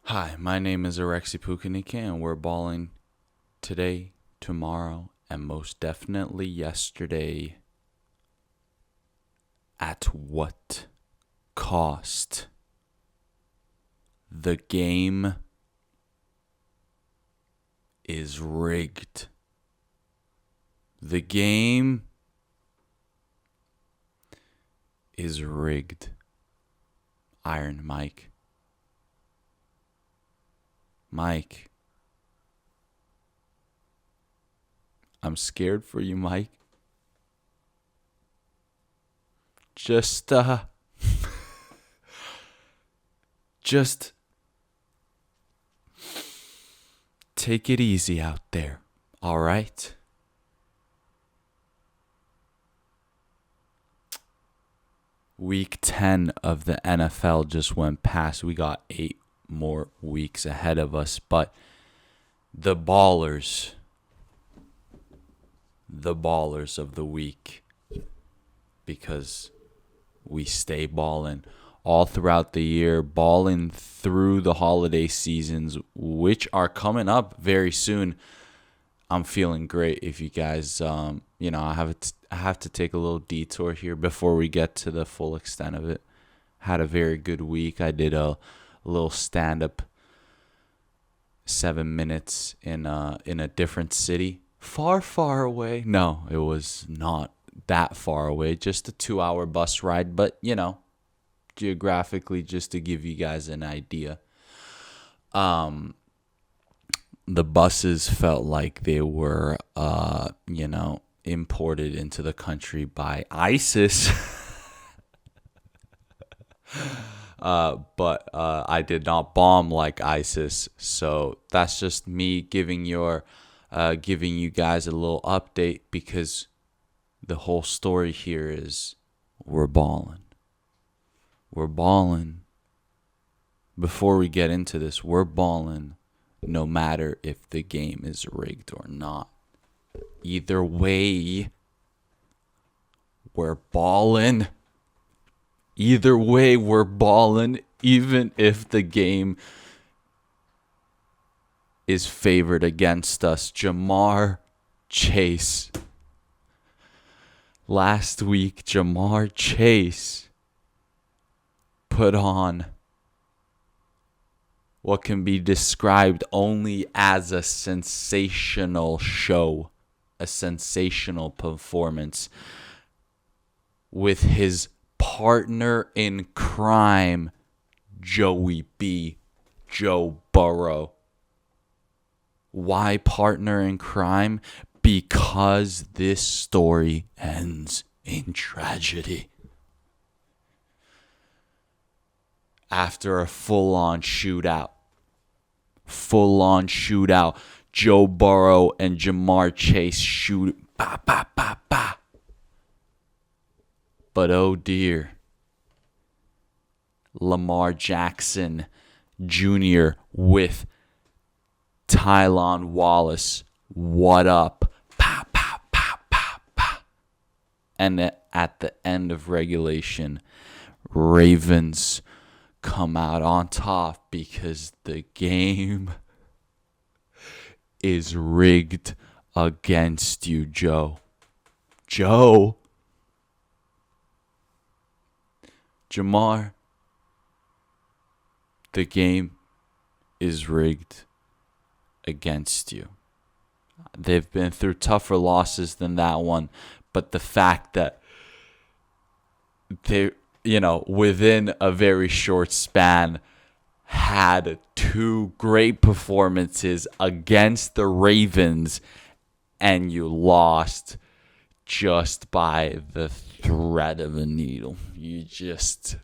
Hi, my name is Alexi Pukanike, and we're balling today, tomorrow, and most definitely yesterday. At what cost? The game is rigged. The game is rigged. Iron Mike. Mike. I'm scared for you, Mike. Just take it easy out there, all right? Week 10 of the NFL just went past. We got 8 more weeks ahead of us, but the ballers of the week, because we stay balling all throughout the year, balling through the holiday seasons, which are coming up very soon. I'm feeling great. If you guys, I have to take a little detour here before we get to the full extent of it. Had a very good week. I did a little stand-up, 7 minutes in a different city, far away. No, it was not that far away. Just a 2-hour bus ride, but geographically, just to give you guys an idea. The buses felt like they were, imported into the country by ISIS. But I did not bomb like ISIS. So that's just me giving you guys a little update, because the whole story here is we're balling. We're balling. Before we get into this, we're balling no matter if the game is rigged or not. Either way, we're balling. Either way, we're balling, even if the game is favored against us. Jamar Chase. Last week, Jamar Chase put on what can be described only as a sensational show, a sensational performance, with his partner in crime, Joey B, Joe Burrow. Why partner in crime? Because this story ends in tragedy. After a full-on shootout, Joe Burrow and Jamar Chase shoot, ba, ba, ba, ba. But oh dear, Lamar Jackson Jr. with Tylon Wallace, what up? Pa, pa, pa, pa, pa. And at the end of regulation, Ravens come out on top because the game is rigged against you, Joe. Jamar, the game is rigged against you. They've been through tougher losses than that one, but the fact that they, within a very short span, had 2 great performances against the Ravens, and you lost just by the thread of a needle. You just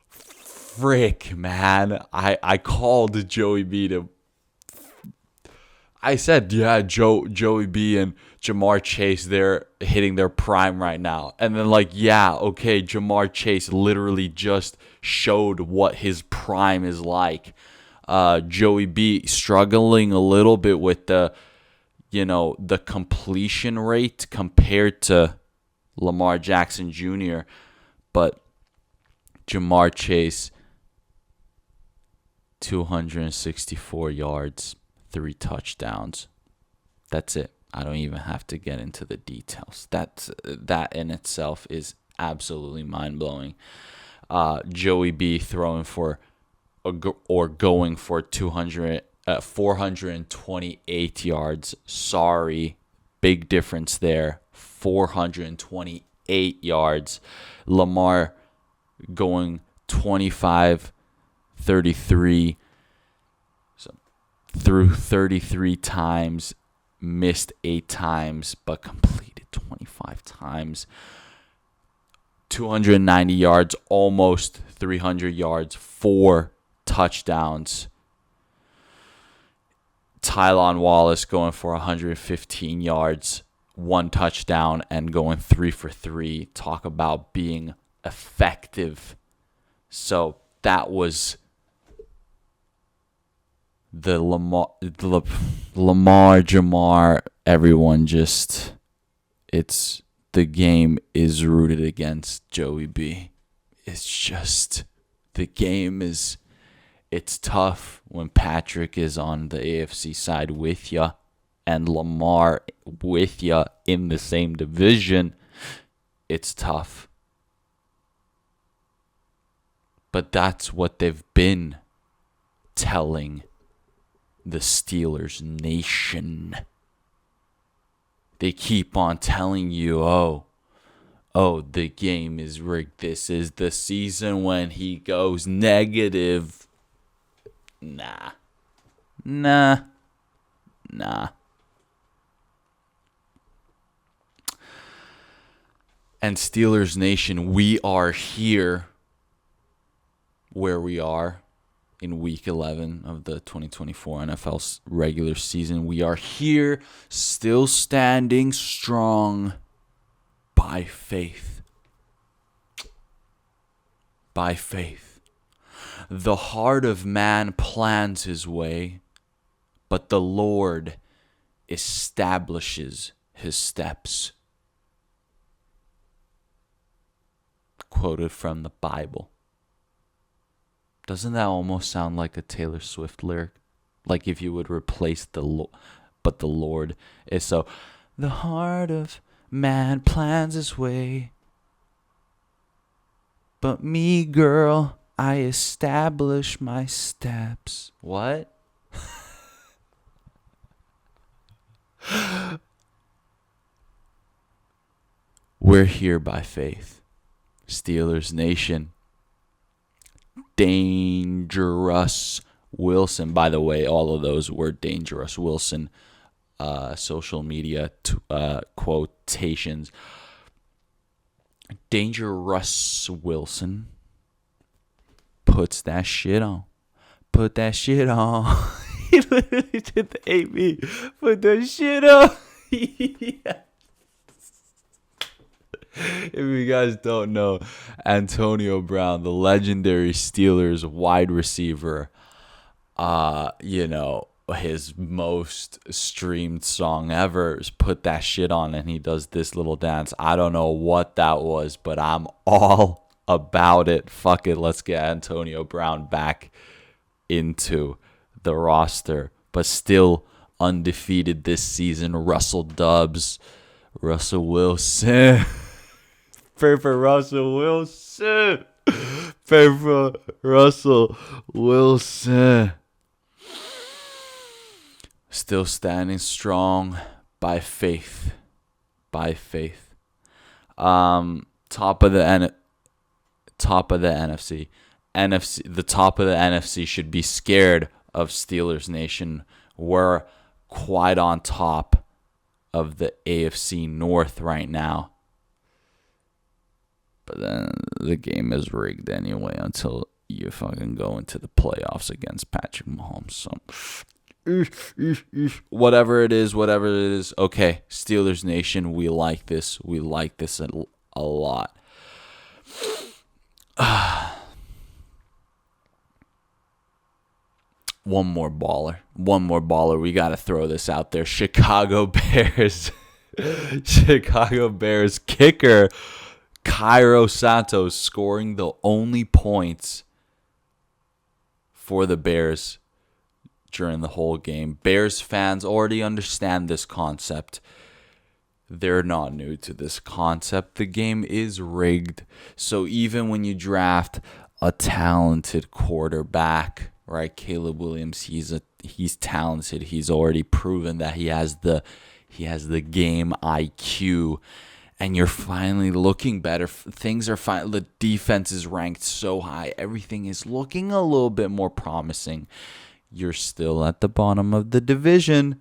frick, man. I called Joey B to. I said, yeah, Joey B and Jamar Chase, they're hitting their prime right now. And then okay, Jamar Chase literally just showed what his prime is like. Joey B struggling a little bit with the completion rate compared to Lamar Jackson Jr. But Jamar Chase 264 yards, 3 touchdowns. That's it. I don't even have to get into the details. That in itself is absolutely mind-blowing. Joey B throwing for or going for 428 yards. Sorry, big difference there. 428 yards. Lamar going 25, 33. So threw 33 times, missed 8 times, but completed 25 times. 290 yards, almost 300 yards, 4 touchdowns. Tylan Wallace going for 115 yards, 1 touchdown, and going 3 for 3. Talk about being effective. So that was the Lamar, Jamar, everyone just, the game is rooted against Joey B. It's just, the game is, it's tough when Patrick is on the AFC side with you and Lamar with you in the same division. It's tough. But that's what they've been telling the Steelers Nation. They keep on telling you, oh, the game is rigged. This is the season when he goes negative. Nah. And Steelers Nation, we are here where we are in Week 11 of the 2024 NFL regular season. We are here, still standing strong by faith. By faith. The heart of man plans his way, but the Lord establishes his steps. Quoted from the Bible. Doesn't that almost sound like a Taylor Swift lyric? Like if you would replace but the Lord is so. The heart of man plans his way, but me, girl, I establish my steps. What? We're here by faith. Steelers Nation. Dangerous Wilson. By the way, all of those were Dangerous Wilson social media quotations. Dangerous Wilson puts that shit on. Put that shit on. He literally did the AB. Put that shit on. Yeah. If you guys don't know, Antonio Brown, the legendary Steelers wide receiver, his most streamed song ever is Put That Shit On, and he does this little dance. I don't know what that was, but I'm all about it. Fuck it, let's get Antonio Brown back into the roster, but still undefeated this season. Russell Wilson. Pray for Russell Wilson. Pray for Russell Wilson. Still standing strong by faith. By faith. Top of the NFC. The top of the NFC should be scared of Steelers Nation. We're quite on top of the AFC North right now. But then the game is rigged anyway until you fucking go into the playoffs against Patrick Mahomes. So, whatever it is. Okay, Steelers Nation, we like this. We like this a lot. One more baller. We got to throw this out there. Chicago Bears kicker Cairo Santos scoring the only points for the Bears during the whole game. Bears fans already understand this concept. They're not new to this concept. The game is rigged. So even when you draft a talented quarterback, right? Caleb Williams, he's talented. He's already proven that he has the game IQ, and you're finally looking better. Things are fine. The defense is ranked so high. Everything is looking a little bit more promising. You're still at the bottom of the division.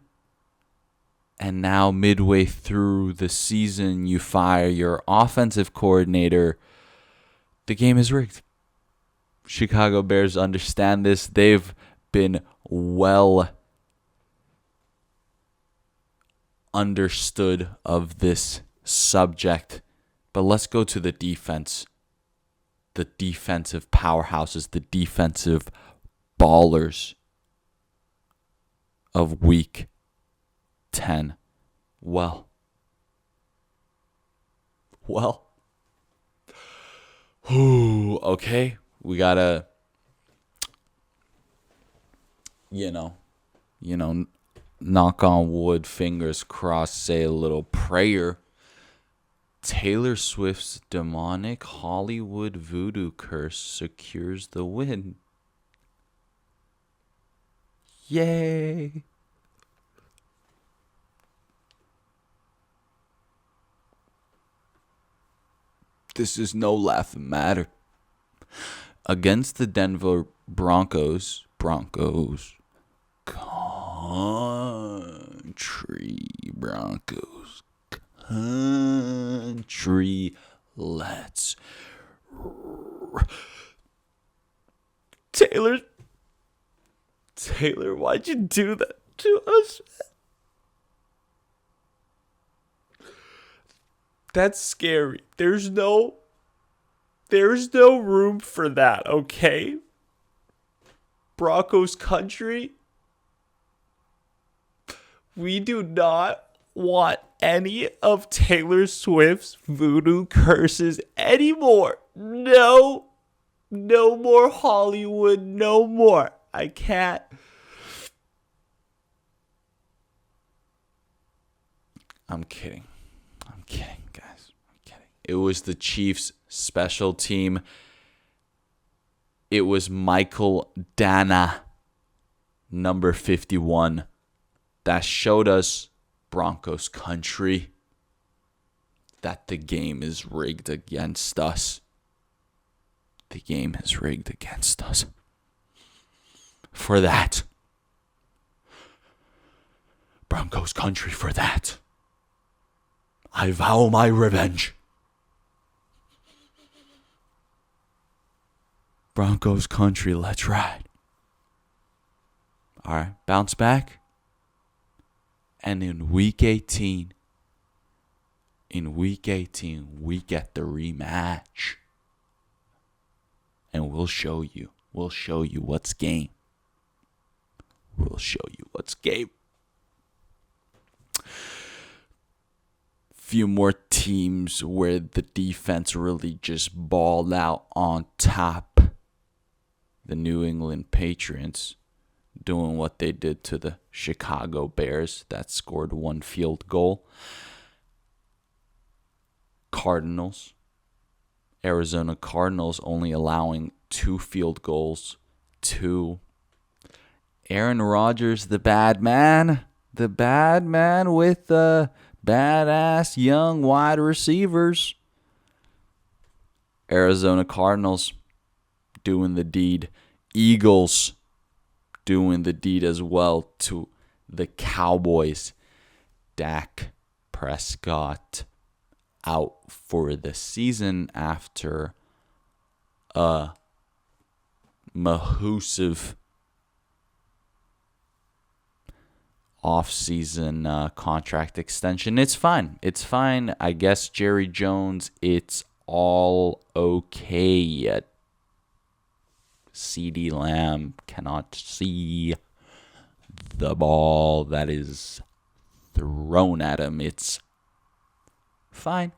And now midway through the season, you fire your offensive coordinator. The game is rigged. Chicago Bears understand this. They've been well understood of this subject. But let's go to the defense. The defensive powerhouses, the defensive ballers of week 10. Well. Okay. We gotta, knock on wood, fingers crossed, say a little prayer. Taylor Swift's demonic Hollywood voodoo curse secures the win. Yay! This is no laughing matter. Against the Denver Broncos, country, let's Taylor, why'd you do that to us? That's scary. There's no room for that, okay? Broncos country, we do not want any of Taylor Swift's voodoo curses anymore. No more Hollywood, no more. I can't. I'm kidding, guys. I'm kidding. It was the Chiefs' special team. It was Michael Dana, number 51, that showed us, Broncos country, that the game is rigged against us. The game is rigged against us. For that, Broncos country, for that, I vow my revenge. Broncos country, let's ride. All right, bounce back. And in week 18, we get the rematch. And we'll show you what's game. Few more teams where the defense really just balled out on top. The New England Patriots doing what they did to the Chicago Bears that scored one field goal. Arizona Cardinals only allowing 2 field goals. 2. Aaron Rodgers, the bad man with the badass young wide receivers. Arizona Cardinals doing the deed. Eagles doing the deed as well to the Cowboys. Dak Prescott out for the season after a massive off-season contract extension. It's fine. I guess Jerry Jones, it's all okay. CeeDee Lamb cannot see the ball that is thrown at him. It's fine.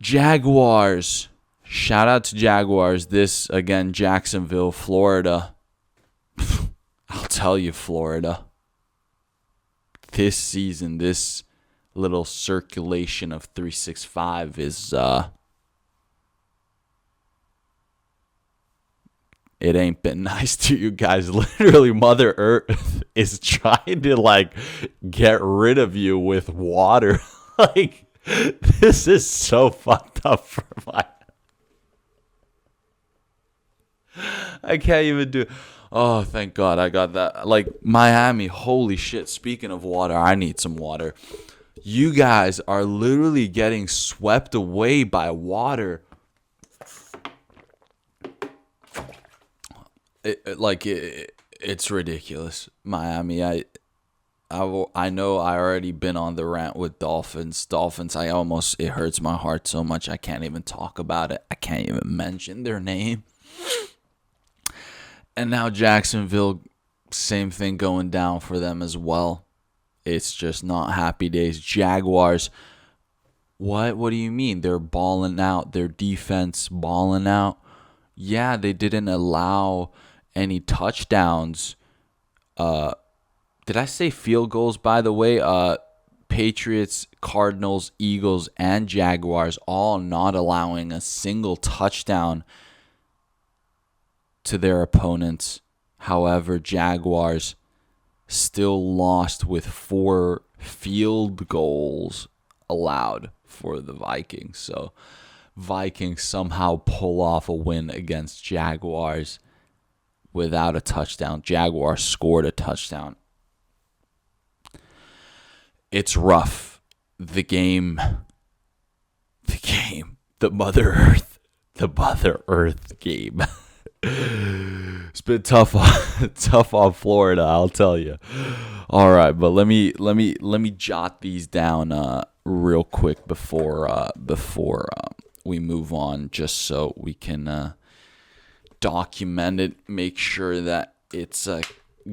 Jaguars Shout out to Jaguars. This, again, Jacksonville, Florida. I'll tell you, Florida. This season, this little circulation of 365 is, it ain't been nice to you guys. Literally, Mother Earth is trying to, like, get rid of you with water. Like, this is so fucked up for my... I can't even do... Oh, thank God I got that. Like, Miami, holy shit. Speaking of water, I need some water. You guys are literally getting swept away by water. It's ridiculous. Miami, I know I already been on the rant with Dolphins. It hurts my heart so much I can't even talk about it. I can't even mention their name. And now Jacksonville, same thing going down for them as well. It's just not happy days. Jaguars, what do you mean? They're balling out. Their defense balling out. Yeah, they didn't allow any touchdowns. Did I say field goals, by the way? Patriots, Cardinals, Eagles, and Jaguars all not allowing a single touchdown to their opponents. However, Jaguars still lost with 4 field goals allowed for the Vikings. So Vikings somehow pull off a win against Jaguars without a touchdown. Jaguars scored a touchdown. It's rough. The Mother Earth game. It's been tough on Florida, I'll tell you. All right, but let me jot these down real quick before we move on, just so we can document it, make sure that it's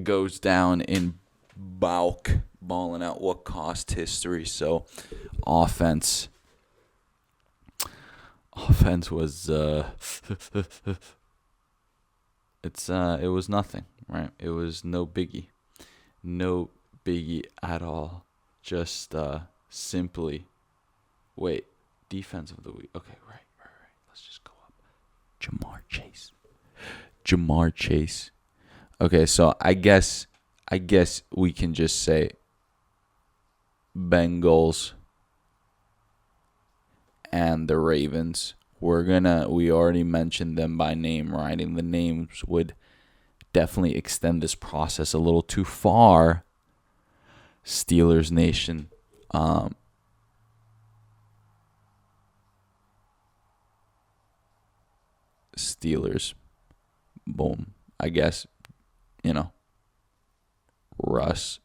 goes down in bulk, balling out what cost history. So offense was it was nothing, right? It was no biggie at all. Just simply wait, defense of the week. Okay, right. Let's just go up. Jamar Chase. Okay, so I guess we can just say Bengals and the Ravens. We already mentioned them by name, right? And the names would definitely extend this process a little too far. Steelers Nation. Steelers. Boom. I guess, Russ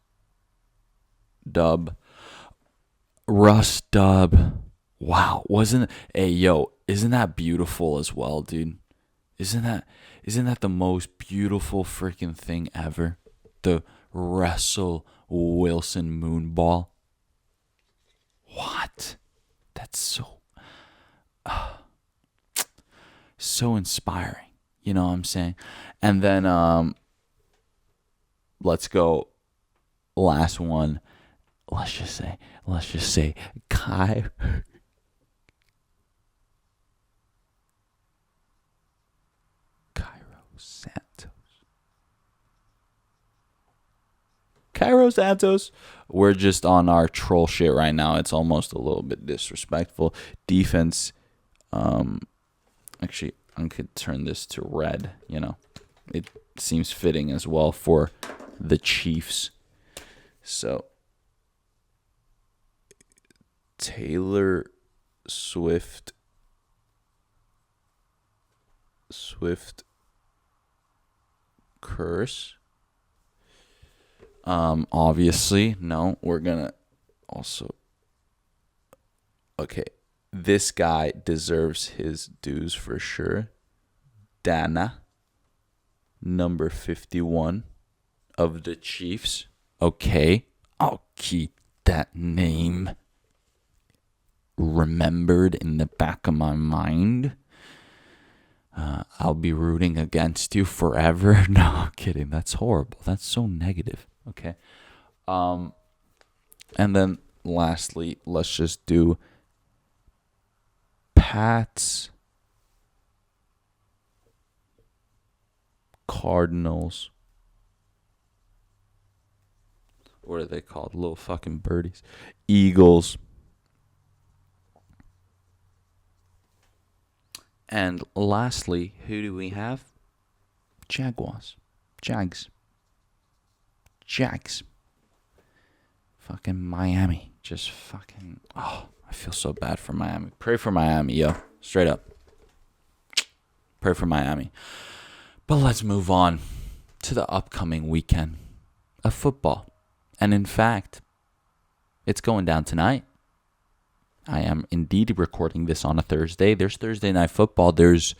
Dub. Wow, isn't that beautiful as well, dude? Isn't that the most beautiful freaking thing ever? The Russell Wilson moonball. What? That's so inspiring. You know what I'm saying? And then let's go last one. Let's just say Cairo Santos. We're just on our troll shit right now. It's almost a little bit disrespectful. Defense. Actually, I could turn this to red. It seems fitting as well for the Chiefs. So Taylor Swift curse. Obviously, no, we're gonna also. Okay, this guy deserves his dues for sure. Dana, number 51 of the Chiefs. Okay, I'll keep that name remembered in the back of my mind. I'll be rooting against you forever. No, I'm kidding. That's horrible. That's so negative. Okay. And then lastly, let's just do Pats, Cardinals. What are they called? Little fucking birdies. Eagles. And lastly, who do we have? Jaguars. Jags. Fucking Miami. Just fucking... Oh, I feel so bad for Miami. Pray for Miami, yo. Straight up. Pray for Miami. But let's move on to the upcoming weekend of football. And in fact, it's going down tonight. I am indeed recording this on a Thursday. There's Thursday Night Football. There's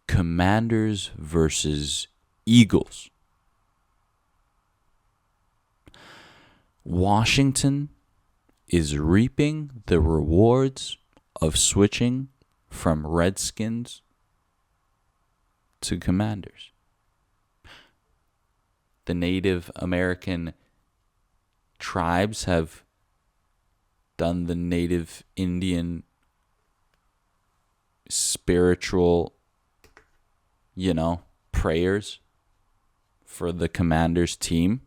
Commanders versus Eagles. Washington is reaping the rewards of switching from Redskins to Commanders. The Native American tribes have done the Native Indian spiritual, prayers for the Commanders team.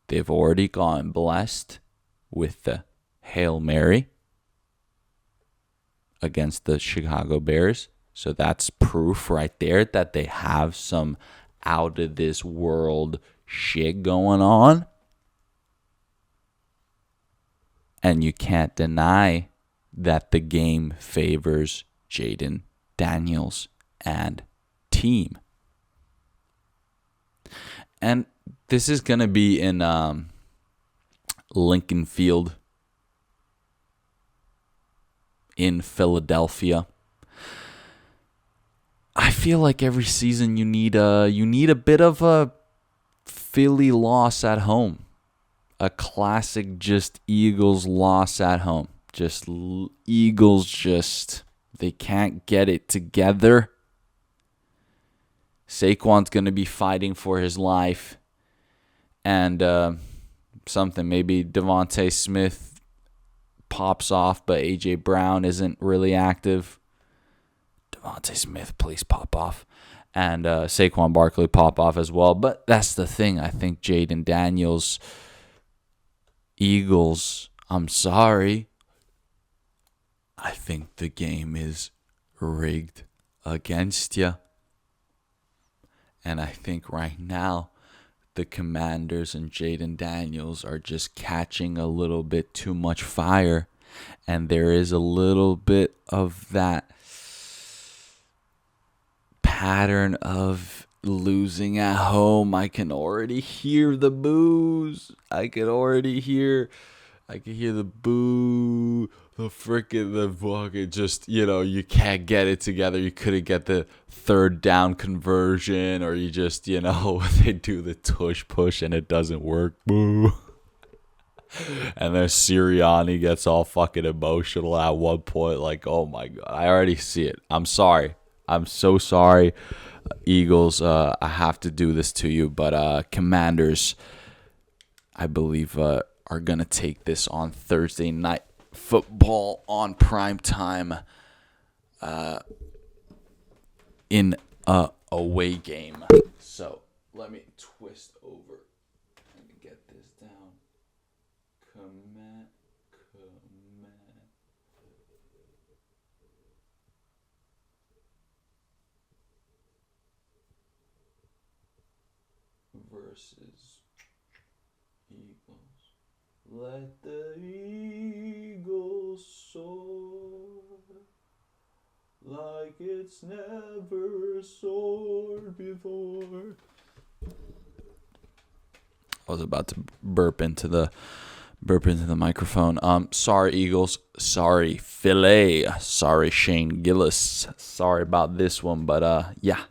They've already gotten blessed with the Hail Mary against the Chicago Bears. So that's proof right there that they have some out of this world shit going on. And you can't deny that the game favors Jaden Daniels and team. And this is going to be in Lincoln Field in Philadelphia. I feel like every season you need a bit of a Philly loss at home. A classic just Eagles loss at home. Just Eagles they can't get it together. Saquon's going to be fighting for his life. And maybe Devontae Smith pops off, but A.J. Brown isn't really active. Devontae Smith, please pop off. And Saquon Barkley pop off as well. But that's the thing. I think Jaden Daniels... Eagles, I'm sorry. I think the game is rigged against you. And I think right now, the Commanders and Jaden Daniels are just catching a little bit too much fire. And there is a little bit of that pattern of losing at home. I can already hear the boos. I can hear the boo, the fucking just, you can't get it together. You couldn't get the third down conversion, or you just, they do the tush push and it doesn't work. Boo. And then Sirianni gets all fucking emotional at one point. Like, oh my God, I already see it. I'm sorry. I'm so sorry. Eagles, I have to do this to you, but Commanders, I believe, are going to take this on Thursday Night Football on prime time in a away game. So let me twist over and get this down. Command. Versus Eagles. Let the Eagles soar like it's never soared before. I was about to burp into the microphone. Sorry, Eagles. Sorry, Philly. Sorry, Shane Gillis. Sorry about this one, but yeah.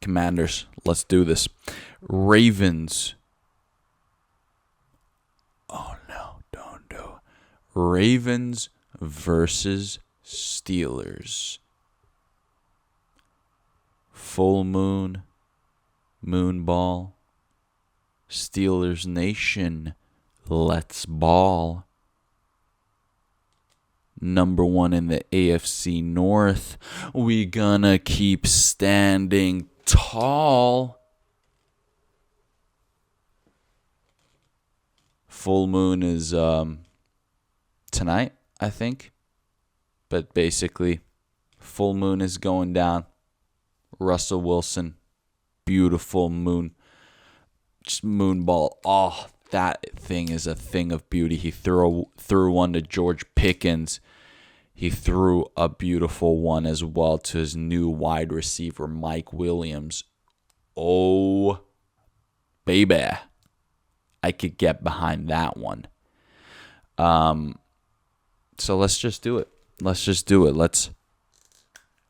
Commanders, let's do this. Ravens. Oh no, don't do. Ravens versus Steelers. full moon, moon ball, Steelers Nation, let's ball. Number 1 in the AFC North, we gonna keep standing tall. Full moon is tonight, I think. But basically, full moon is going down. Russell Wilson, beautiful moon. Just moon ball. Oh, that thing is a thing of beauty. He threw one to George Pickens. He threw a beautiful one as well to his new wide receiver, Mike Williams. Oh, baby. I could get behind that one. So let's just do it. Let's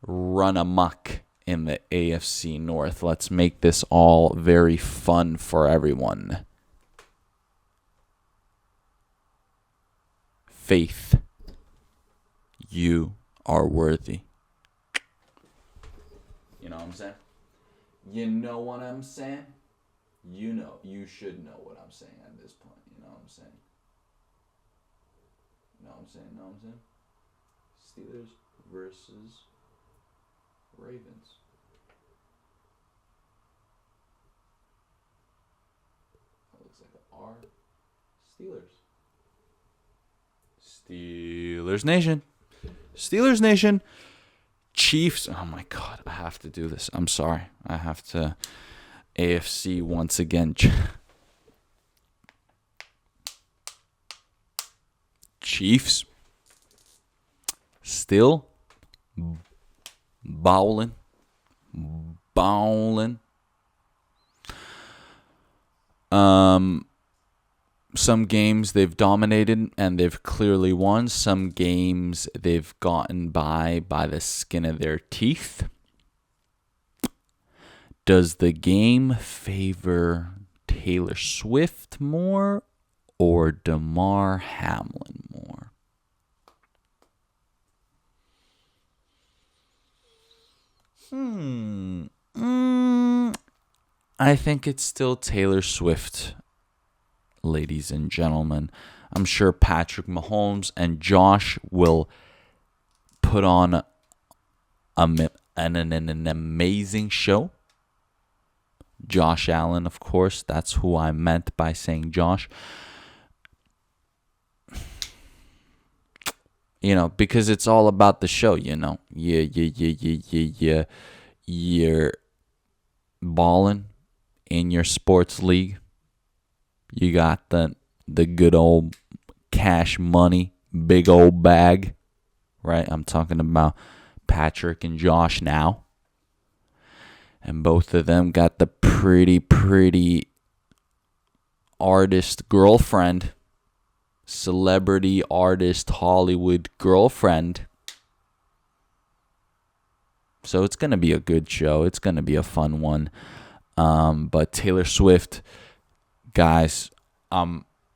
run amok in the AFC North. Let's make this all very fun for everyone. Faith, you are worthy. You know what I'm saying? You know what I'm saying? You should know what I'm saying at this point. You know what I'm saying? Know what I'm saying? Steelers versus Ravens. That looks like an R. Steelers Nation. Chiefs. Oh my God, I have to do this. I'm sorry. I have to. AFC once again. Chiefs still bowling. Some games they've dominated and they've clearly won. Some games they've gotten by the skin of their teeth. Does the game favor Taylor Swift more or Damar Hamlin more? I think it's still Taylor Swift, ladies and gentlemen. I'm sure Patrick Mahomes and Josh will put on an amazing show. Josh Allen, of course. That's who I meant by saying Josh. You know, because it's all about the show, you know. You're balling in your sports league. You got the good old cash money, big old bag, right? I'm talking about Patrick and Josh now. And both of them got the pretty artist girlfriend, celebrity artist Hollywood girlfriend. So it's going to be a good show. It's going to be a fun one. But Taylor Swift, guys,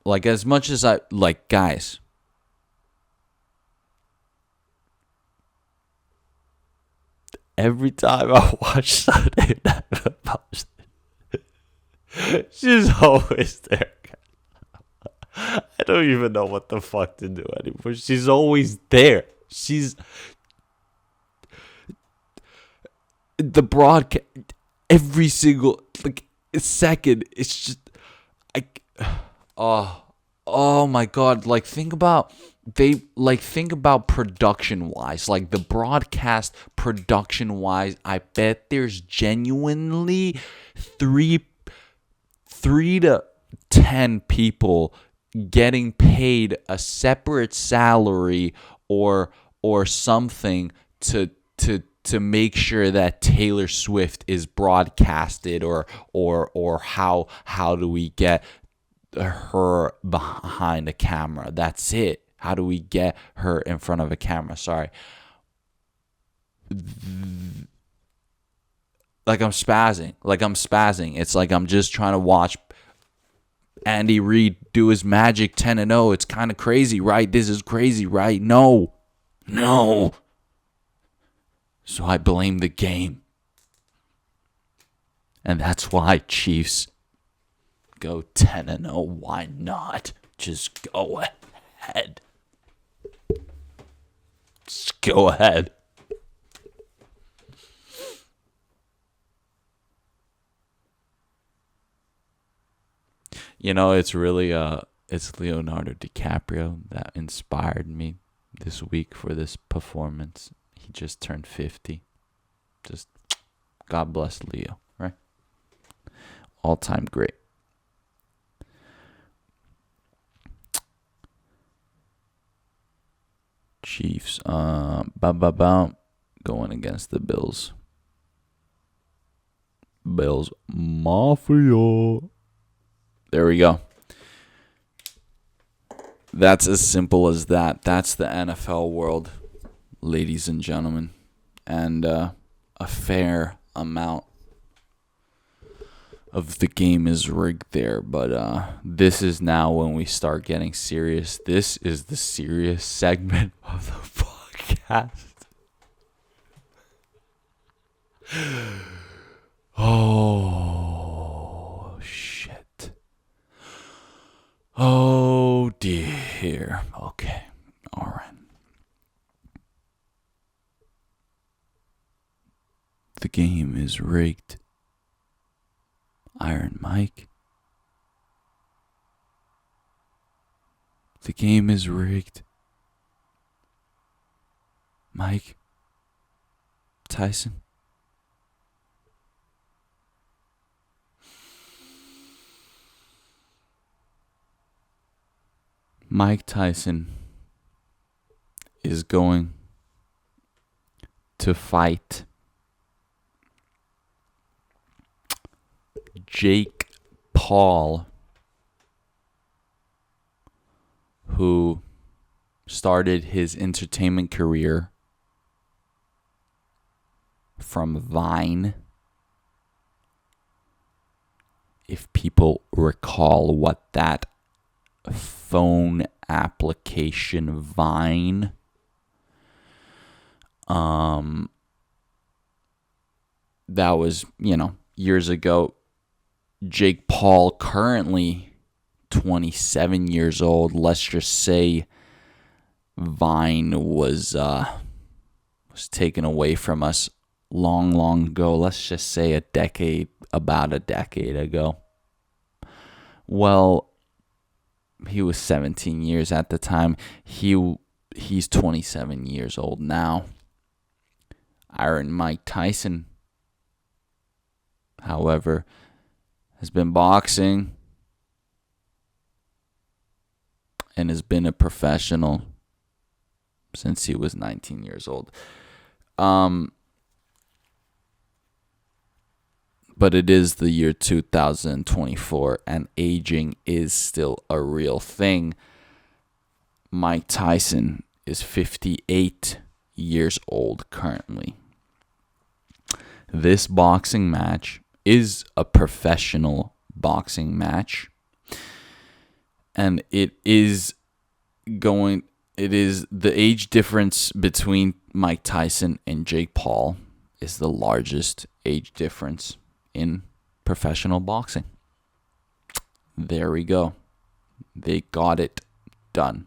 like as much as I like, guys, every time I watch Sunday Night Football, she's always there. I don't even know what the fuck to do anymore. She's always there. She's the broadcast every single second. It's just oh my God. Think about production wise, like the broadcast production wise. I bet there's genuinely three to 10 people getting paid a separate salary or something to make sure that Taylor Swift is broadcasted or how do we get her behind a camera? That's it. How do we get her in front of a camera? Sorry. Like I'm spazzing. It's like I'm just trying to watch Andy Reid do his magic 10-0. It's kind of crazy, right? This is crazy, right? No. So I blame the game. And that's why Chiefs go 10-0. Why not? Just go ahead. Just go ahead. You know, it's really it's Leonardo DiCaprio that inspired me this week for this performance. He just turned 50. Just God bless Leo, right? All-time great. Chiefs, going against the Bills. Bills Mafia. There we go. That's as simple as that. That's the NFL world, ladies and gentlemen. And a fair amount of the game is rigged there. But this is now when we start getting serious. This is the serious segment of the podcast. Oh, shit. Oh, dear. Okay. All right. The game is rigged. Iron Mike. The game is rigged. Mike Tyson. Mike Tyson is going to fight Jake Paul, who started his entertainment career from Vine. If people recall what that phone application Vine that was, years ago. Jake Paul, currently 27 years old. Let's just say Vine was taken away from us long ago. Let's just say about a decade ago. Well, he was 17 years at the time. He's 27 years old now. Iron Mike Tyson, however, has been boxing and has been a professional since he was 19 years old. But it is the year 2024, and aging is still a real thing. Mike Tyson is 58 years old currently. This boxing match is a professional boxing match, and it is the age difference between Mike Tyson and Jake Paul is the largest age difference in professional boxing. There we go. They got it done.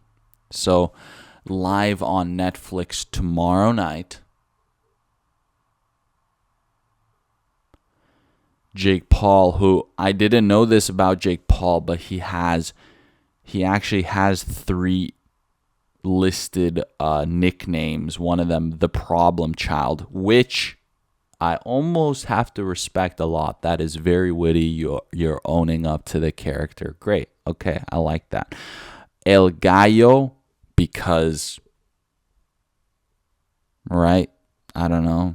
So, live on Netflix tomorrow night, Jake Paul, who I didn't know this about Jake Paul, but he actually has 3 listed nicknames. One of them, the Problem Child, which I almost have to respect a lot. That is very witty. You're owning up to the character. Great. Okay, I like that. El Gallo, because, right? I don't know.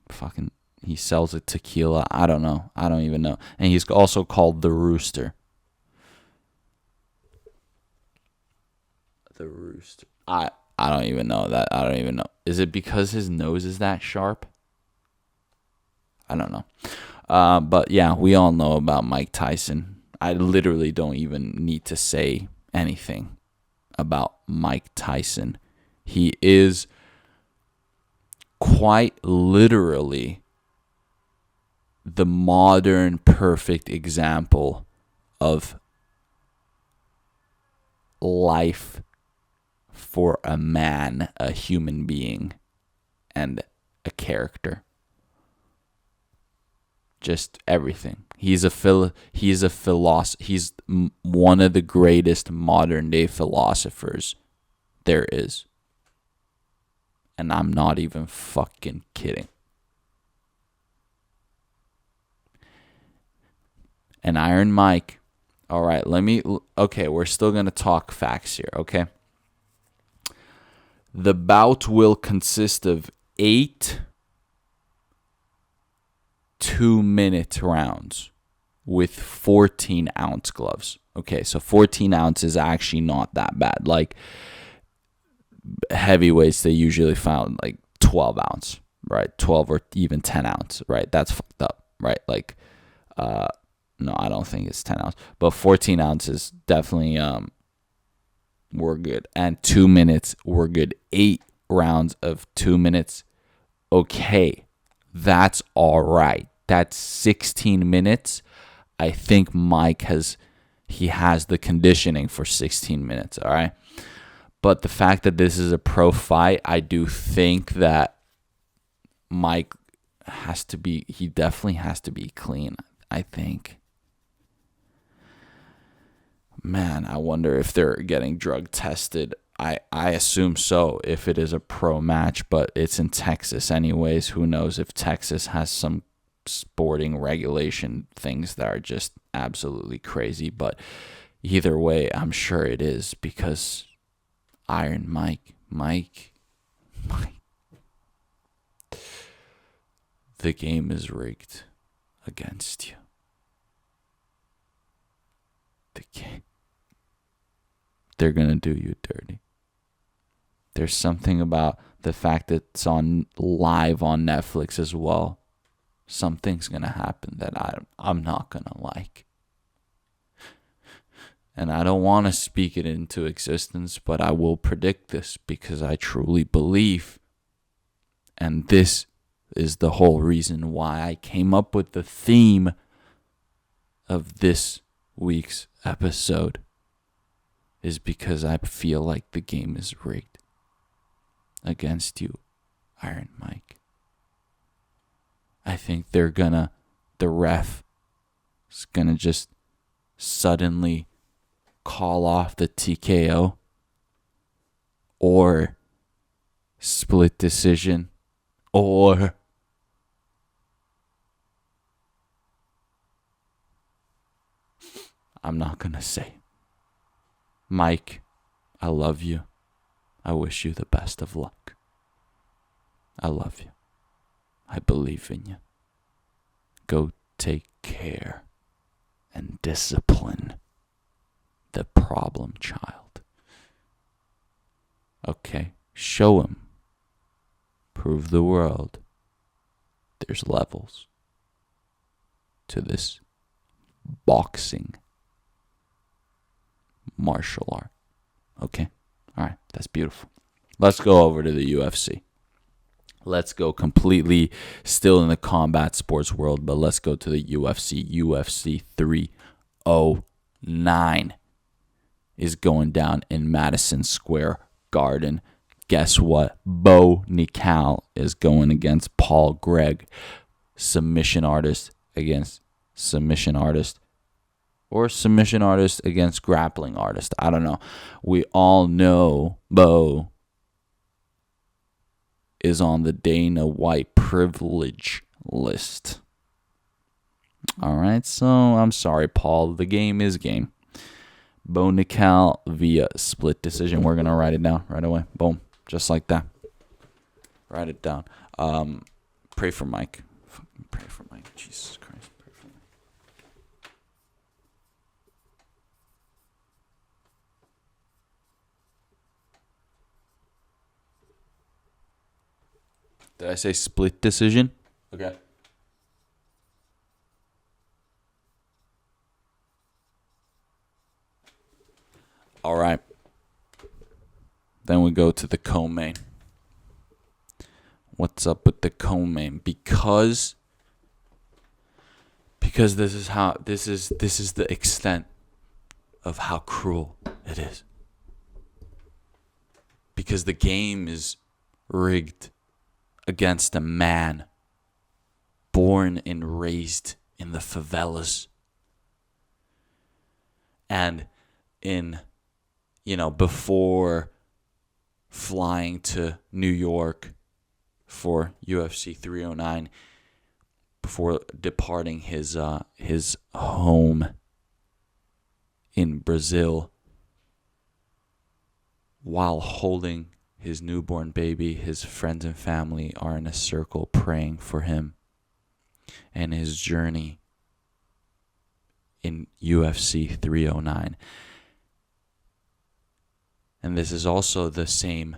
Fucking, he sells a tequila. I don't know. I don't even know. And he's also called the Rooster. The Rooster. I don't even know that. I don't even know. Is it because his nose is that sharp? I don't know. But yeah, we all know about Mike Tyson. I literally don't even need to say anything about Mike Tyson. He is quite literally the modern perfect example of life for a man, a human being, and a character. Just everything. He's one of the greatest modern day philosophers there is. And I'm not even fucking kidding. And Iron Mike. All right, okay, we're still going to talk facts here, okay? The bout will consist of 8 2-minute rounds with 14-ounce gloves. Okay, so 14 ounce is actually not that bad. Like, heavyweights, they usually found like 12 ounce, right? 12 or even 10 ounce, right? That's fucked up, right? Like, no, I don't think it's 10 ounce, but 14 ounces definitely we're good. And 2 minutes, we're good. 8 rounds of 2 minutes, okay, that's all right. That's 16 minutes. I think Mike has the conditioning for 16 minutes, all right? But the fact that this is a pro fight, I do think that Mike he definitely has to be clean, I think. Man, I wonder if they're getting drug tested. I assume so if it is a pro match, but it's in Texas anyways. Who knows if Texas has some sporting regulation things that are just absolutely crazy. But either way, I'm sure it is, because Iron Mike, the game is rigged against you. The game. They're going to do you dirty. There's something about the fact that it's on live on Netflix as well. Something's going to happen that I'm not going to like. And I don't want to speak it into existence, but I will predict this because I truly believe. And this is the whole reason why I came up with the theme of this week's episode. Is because I feel like the game is rigged against you, Iron Mike. I think the ref is gonna just suddenly call off the TKO or split decision or I'm not gonna say. Mike, I love you. I wish you the best of luck. I love you. I believe in you. Go take care and discipline the problem child. Okay, show him. Prove the world there's levels to this boxing martial art. Okay? All right, that's beautiful. Let's go over to the UFC. Let's go completely still in the combat sports world, but let's go to the UFC. UFC 309 is going down in Madison Square Garden. Guess what? Bo Nickal is going against Paul Gregg. Submission artist against submission artist. Or submission artist against grappling artist. I don't know. We all know Bo is on the Dana White privilege list. All right, so I'm sorry, Paul. The game is game. Bo Nickal via split decision. We're going to write it down right away. Boom. Just like that. Write it down. Pray for Mike. Pray for Mike. Jesus Christ. Did I say split decision? Okay. All right. Then we go to the co-main. What's up with the co-main? Because Because this is the extent of how cruel it is. Because the game is rigged against a man born and raised in the favelas. And before flying to New York for UFC 309, before departing his home in Brazil, while holding his newborn baby, his friends and family are in a circle praying for him and his journey in UFC 309. And this is also the same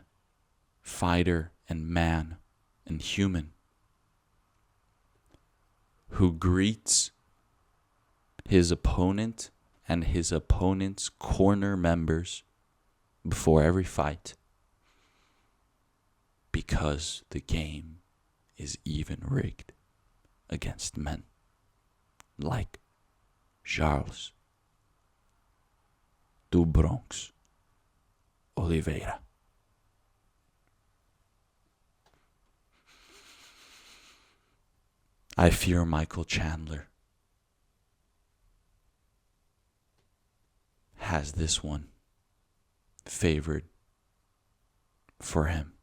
fighter and man and human who greets his opponent and his opponent's corner members before every fight, because the game is even rigged against men like Charles Do Bronx Oliveira. I fear Michael Chandler has this one favored for him.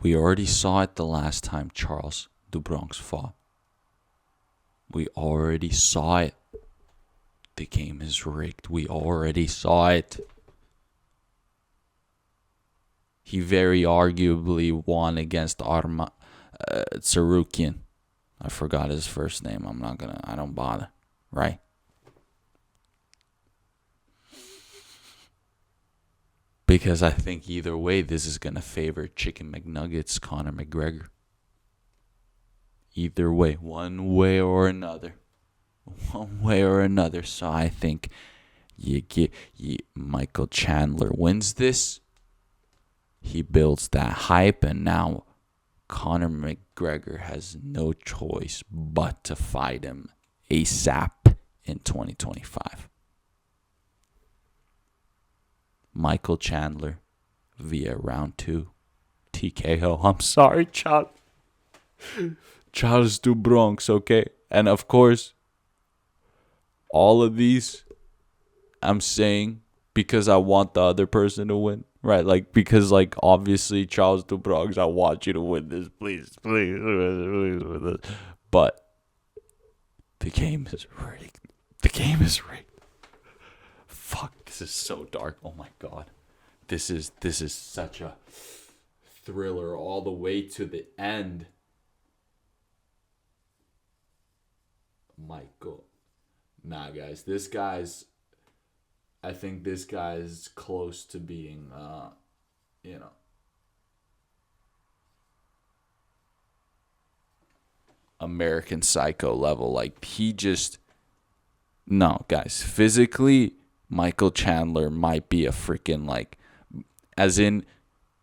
We already saw it the last time Charles Do Bronx fought. We already saw it. The game is rigged. We already saw it. He very arguably won against Tsarukian. I forgot his first name. I don't bother. Right? Because I think either way, this is going to favor Chicken McNuggets, Conor McGregor. Either way, one way or another. One way or another. So I think Michael Chandler wins this. He builds that hype, and now Conor McGregor has no choice but to fight him ASAP in 2025. Michael Chandler via round 2 TKO. I'm sorry, Charles Do Bronx, okay? And of course, all of these I'm saying because I want the other person to win, right? Like, because, like, obviously, Charles Do Bronx, I want you to win this, please. But the game is rigged. The game is rigged. Fuck, this is so dark. Oh my god. This is such a thriller all the way to the end. Michael. Nah, guys. I think this guy is close to being, American Psycho level. Like, no, guys. Physically, Michael Chandler might be a freaking, like, as in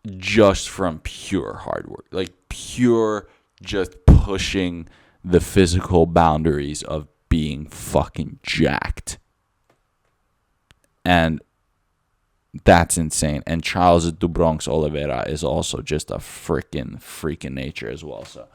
just from pure hard work. Like, pure just pushing the physical boundaries of being fucking jacked. And that's insane. And Charles Do Bronx Oliveira is also just a freaking nature as well. So,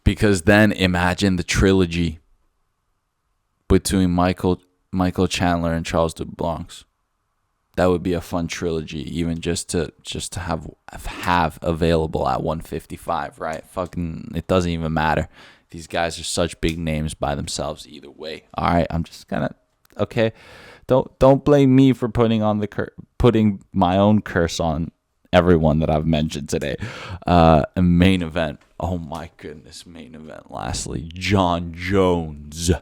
because then imagine the trilogy between Michael Chandler and Charles Do Bronx. That would be a fun trilogy, even just to have available at 155, right? Fucking, it doesn't even matter. These guys are such big names by themselves either way. All right, I'm just gonna, okay. Don't blame me for putting my own curse on everyone that I've mentioned today. Main event. Oh my goodness, main event. Lastly, Jon Jones.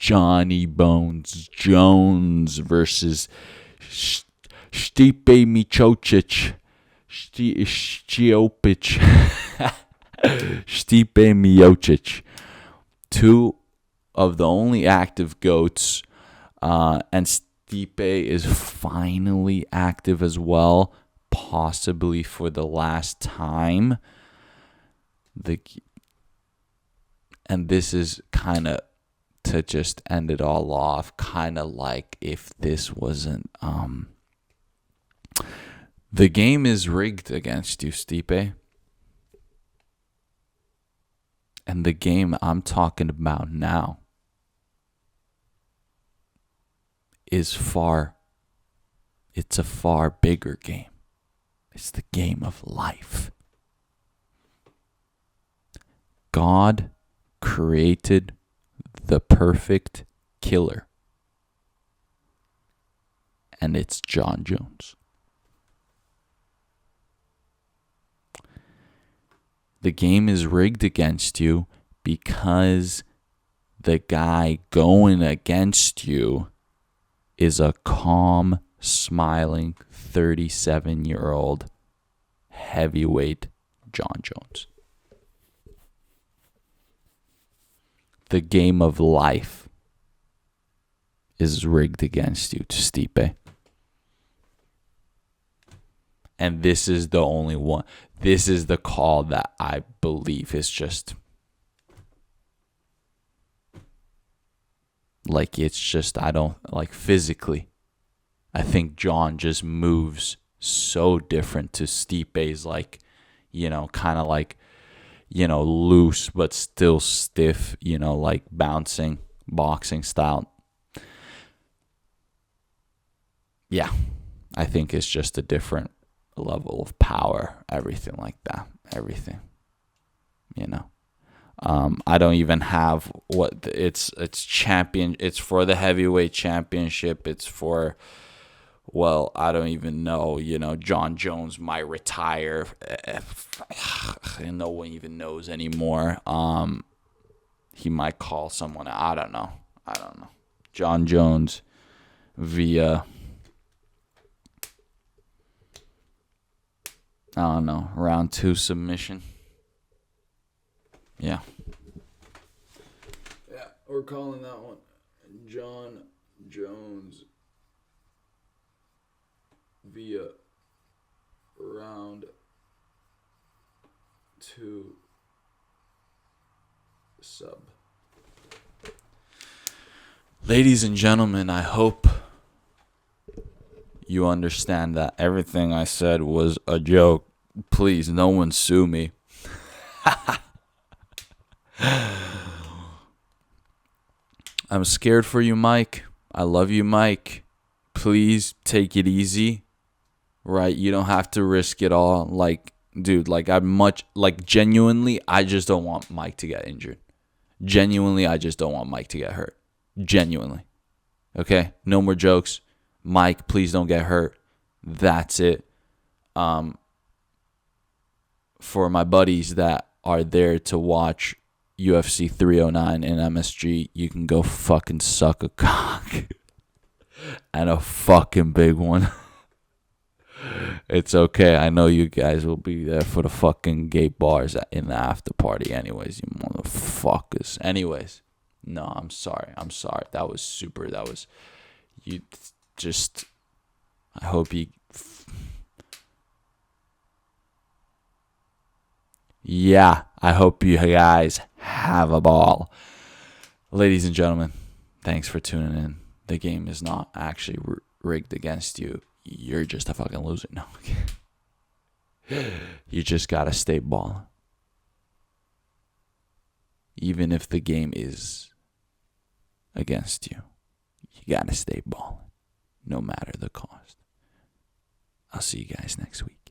Johnny Bones Jones versus Stipe Miocic. Stipe Miocic. Two of the only active GOATs. And Stipe is finally active as well, possibly for the last time. And this is kind of to just end it all off, kind of like if this wasn't the game is rigged against you, Stipe. And the game I'm talking about now it's a far bigger game. It's the game of life. God created the perfect killer. And it's Jon Jones. The game is rigged against you because the guy going against you is a calm, smiling 37-year-old heavyweight Jon Jones. The game of life is rigged against you, Stipe. And this is the only one. This is the call that I believe is just like, it's just, I don't like physically. I think Jon just moves so different to Stipe's, like, kind of like, loose but still stiff, like bouncing, boxing style. Yeah, I think it's just a different level of power, everything like that, everything. I don't even have what it's champion. It's for the heavyweight championship. It's for, well, I don't even know. Jon Jones might retire. And no one even knows anymore. He might call someone. I don't know. Jon Jones via, I don't know, round 2 submission. Yeah, we're calling that one Jon Jones via round 2 sub. Ladies and gentlemen, I hope you understand that everything I said was a joke. Please, no one sue me. I'm scared for you, Mike. I love you, Mike. Please take it easy. Right? You don't have to risk it all. Like, dude, genuinely, I just don't want Mike to get injured. Genuinely, I just don't want Mike to get hurt. Genuinely. Okay? No more jokes. Mike, please don't get hurt. That's it. For my buddies that are there to watch UFC 309 in MSG, you can go fucking suck a cock. And a fucking big one. It's okay. I know you guys will be there for the fucking gay bars in the after party anyways, you motherfuckers. Anyways, no, I'm sorry. That was you just, I hope you, yeah, I hope you guys have a ball. Ladies and gentlemen, thanks for tuning in. The game is not actually rigged against you. You're just a fucking loser. No. You just gotta stay balling. Even if the game is against you, you gotta stay balling. No matter the cost. I'll see you guys next week.